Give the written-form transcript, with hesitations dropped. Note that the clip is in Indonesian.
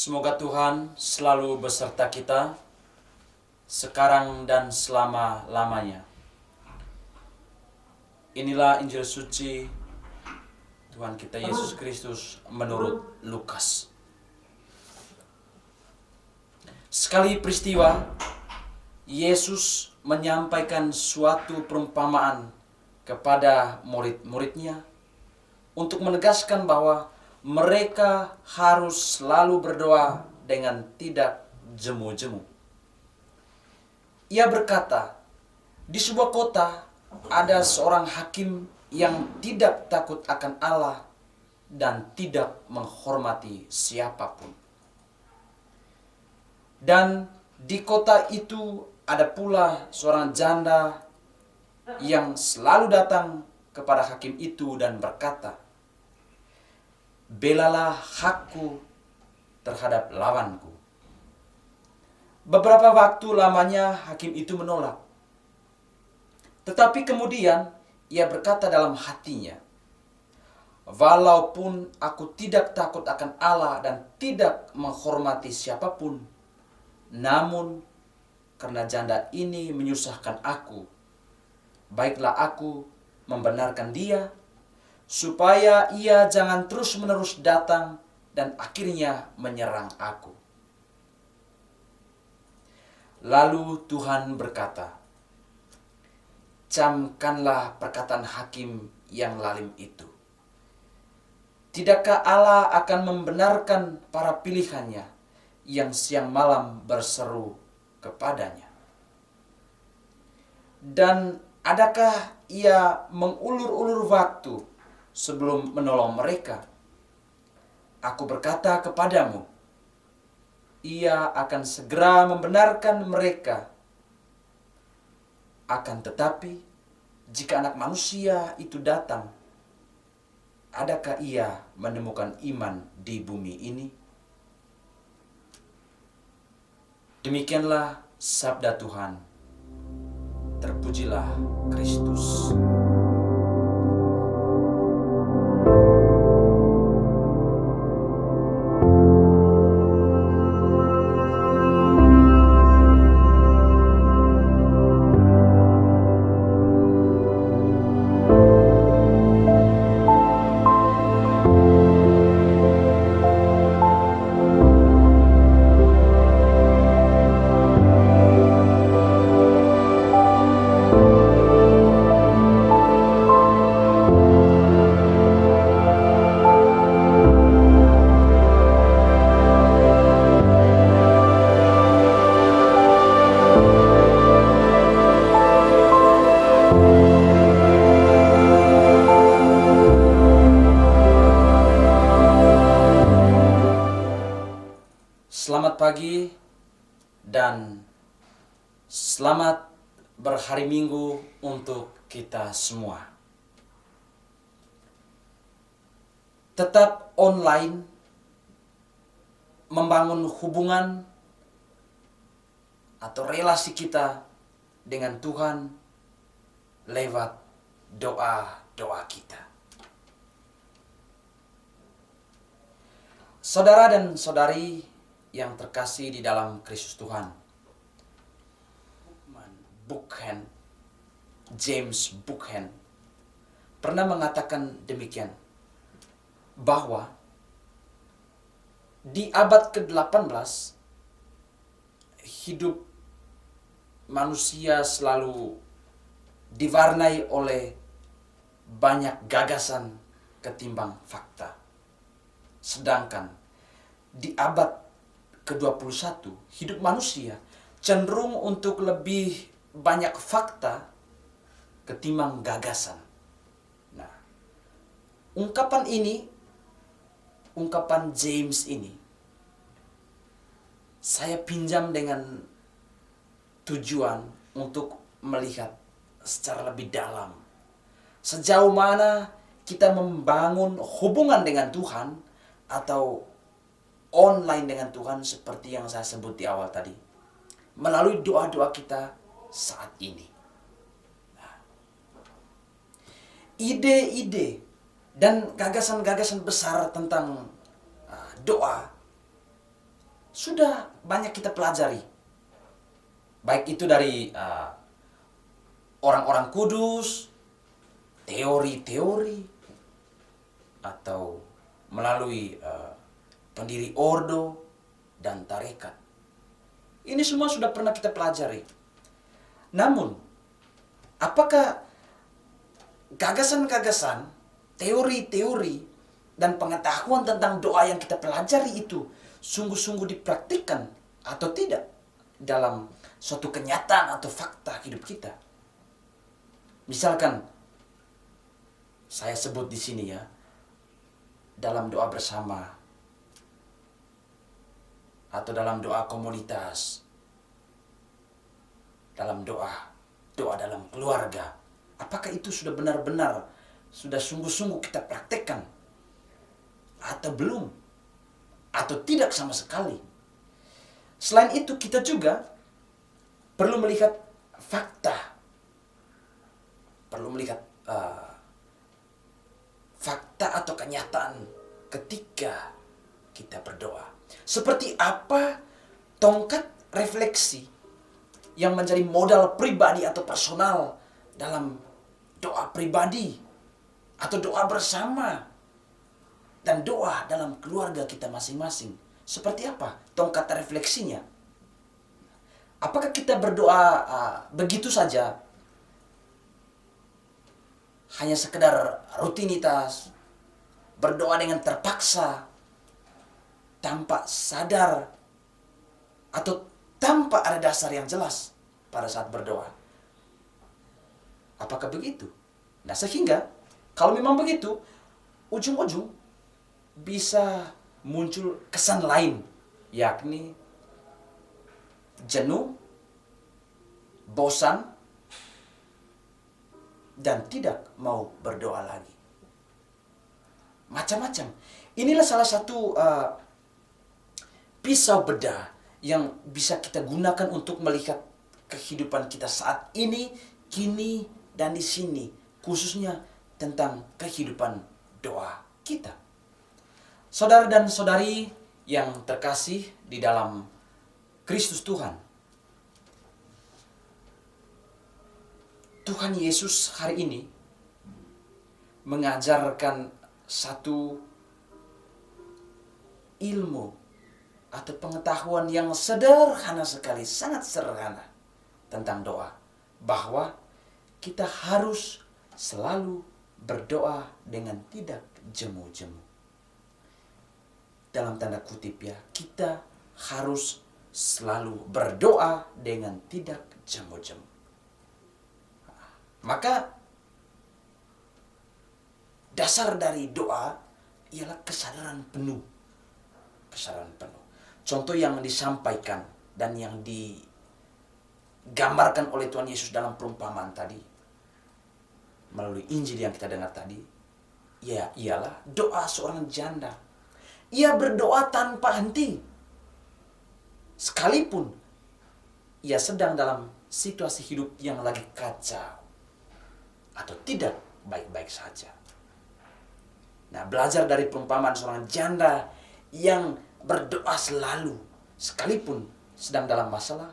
Semoga Tuhan selalu beserta kita sekarang dan selama-lamanya. Inilah Injil suci Tuhan kita Yesus Kristus menurut Lukas. Sekali peristiwa, Yesus menyampaikan suatu perumpamaan kepada murid-muridnya untuk menegaskan bahwa mereka harus selalu berdoa dengan tidak jemu-jemu. Ia berkata, di sebuah kota ada seorang hakim yang tidak takut akan Allah dan tidak menghormati siapapun. Dan di kota itu ada pula seorang janda yang selalu datang kepada hakim itu dan berkata, "Belalah hakku terhadap lawanku." Beberapa waktu lamanya hakim itu menolak. Tetapi kemudian ia berkata dalam hatinya, "Walaupun aku tidak takut akan Allah dan tidak menghormati siapapun, namun karena janda ini menyusahkan aku, baiklah aku membenarkan dia, supaya ia jangan terus-menerus datang dan akhirnya menyerang aku." Lalu Tuhan berkata, "Camkanlah perkataan hakim yang lalim itu. Tidakkah Allah akan membenarkan para pilihannya yang siang malam berseru kepadanya? Dan adakah ia mengulur-ulur waktu sebelum menolong mereka? Aku berkata kepadamu, ia akan segera membenarkan mereka. Akan tetapi, jika Anak Manusia itu datang, adakah ia menemukan iman di bumi ini?" Demikianlah sabda Tuhan. Terpujilah Kristus. Selamat pagi dan selamat berhari Minggu untuk kita semua. Tetap online membangun hubungan atau relasi kita dengan Tuhan lewat doa-doa kita. Saudara dan saudari yang terkasih di dalam Kristus Tuhan, James Buchanan pernah mengatakan demikian, bahwa di abad ke-18 hidup manusia selalu diwarnai oleh banyak gagasan ketimbang fakta. Sedangkan di abad ke-21 hidup manusia cenderung untuk lebih banyak fakta ketimbang gagasan. Nah, ungkapan James ini saya pinjam dengan tujuan untuk melihat secara lebih dalam sejauh mana kita membangun hubungan dengan Tuhan atau online dengan Tuhan seperti yang saya sebut di awal tadi, melalui doa-doa kita saat ini. Nah, ide-ide dan gagasan-gagasan besar tentang doa sudah banyak kita pelajari. Baik itu dari orang-orang kudus, teori-teori, atau melalui pendiri ordo dan tarekat. Ini semua sudah pernah kita pelajari. Namun, apakah gagasan-gagasan, teori-teori, dan pengetahuan tentang doa yang kita pelajari itu sungguh-sungguh dipraktikkan atau tidak dalam suatu kenyataan atau fakta hidup kita? Misalkan, saya sebut di sini ya, dalam doa bersama, atau dalam doa komunitas, dalam doa dalam keluarga, apakah itu sudah benar-benar, sudah sungguh-sungguh kita praktekkan, atau belum, atau tidak sama sekali? Selain itu, kita juga perlu melihat fakta, perlu melihat fakta atau kenyataan ketika kita berdoa. Seperti apa tongkat refleksi yang menjadi modal pribadi atau personal dalam doa pribadi atau doa bersama dan doa dalam keluarga kita masing-masing. Seperti apa tongkat refleksinya? Apakah kita berdoa begitu saja, hanya sekedar rutinitas, berdoa dengan terpaksa, tanpa sadar, atau tanpa ada dasar yang jelas pada saat berdoa? Apakah begitu? Nah, sehingga kalau memang begitu, ujung-ujung bisa muncul kesan lain, yakni jenuh, bosan, dan tidak mau berdoa lagi. Macam-macam. Inilah salah satu pisau bedah yang bisa kita gunakan untuk melihat kehidupan kita saat ini, kini, dan di sini. Khususnya tentang kehidupan doa kita. Saudara dan saudari yang terkasih di dalam Kristus Tuhan. Tuhan Yesus hari ini mengajarkan satu ilmu atau pengetahuan yang sederhana sekali, sangat sederhana tentang doa. Bahwa kita harus selalu berdoa dengan tidak jemu-jemu. Dalam tanda kutip ya, kita harus selalu berdoa dengan tidak jemu-jemu. Maka dasar dari doa ialah kesadaran penuh. Kesadaran penuh. Contoh yang disampaikan dan yang digambarkan oleh Tuhan Yesus dalam perumpamaan tadi, melalui Injil yang kita dengar tadi, ya ialah doa seorang janda. Ia berdoa tanpa henti. Sekalipun ia sedang dalam situasi hidup yang lagi kacau atau tidak baik-baik saja. Nah, belajar dari perumpamaan seorang janda yang berdoa selalu, sekalipun sedang dalam masalah,